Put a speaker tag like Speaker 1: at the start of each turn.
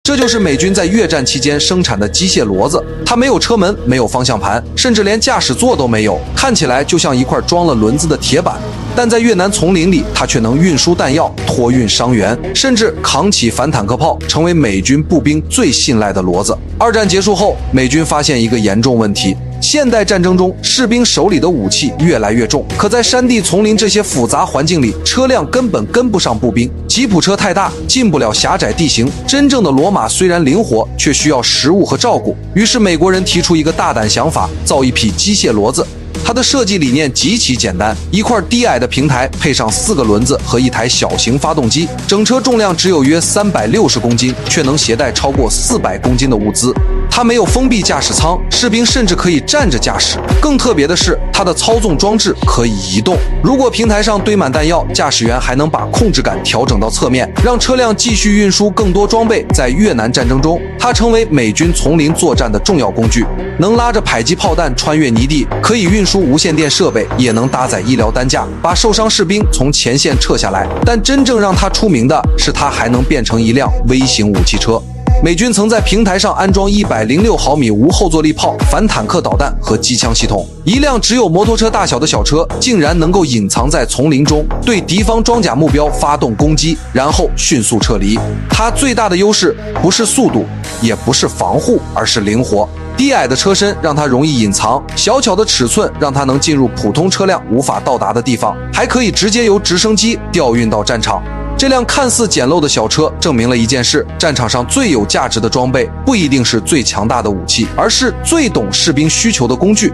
Speaker 1: 这就是美军在越战期间生产的机械骡子，它没有车门，没有方向盘，甚至连驾驶座都没有，看起来就像一块装了轮子的铁板。但在越南丛林里，它却能运输弹药、托运伤员，甚至扛起反坦克炮，成为美军步兵最信赖的骡子。二战结束后，美军发现一个严重问题：现代战争中，士兵手里的武器越来越重，可在山地、丛林这些复杂环境里，车辆根本跟不上步兵。吉普车太大，进不了狭窄地形。真正的骡马虽然灵活，却需要食物和照顾。于是美国人提出一个大胆想法，造一匹机械骡子。它的设计理念极其简单，一块低矮的平台配上4个轮子和一台小型发动机，整车重量只有约360公斤，却能携带超过400公斤的物资。它没有封闭驾驶舱，士兵甚至可以站着驾驶。更特别的是，它的操纵装置可以移动。如果平台上堆满弹药，驾驶员还能把控制杆调整到侧面，让车辆继续运输更多装备。在越南战争中，它成为美军丛林作战的重要工具，能拉着迫击炮弹穿越泥地，可以运输无线电设备，也能搭载医疗担架，把受伤士兵从前线撤下来。但真正让它出名的是，它还能变成一辆微型武器车。美军曾在平台上安装106毫米无后坐力炮、反坦克导弹和机枪系统。一辆只有摩托车大小的小车，竟然能够隐藏在丛林中，对敌方装甲目标发动攻击，然后迅速撤离。它最大的优势不是速度，也不是防护，而是灵活。低矮的车身让它容易隐藏，小巧的尺寸让它能进入普通车辆无法到达的地方，还可以直接由直升机调运到战场。这辆看似简陋的小车证明了一件事：战场上最有价值的装备不一定是最强大的武器，而是最懂士兵需求的工具。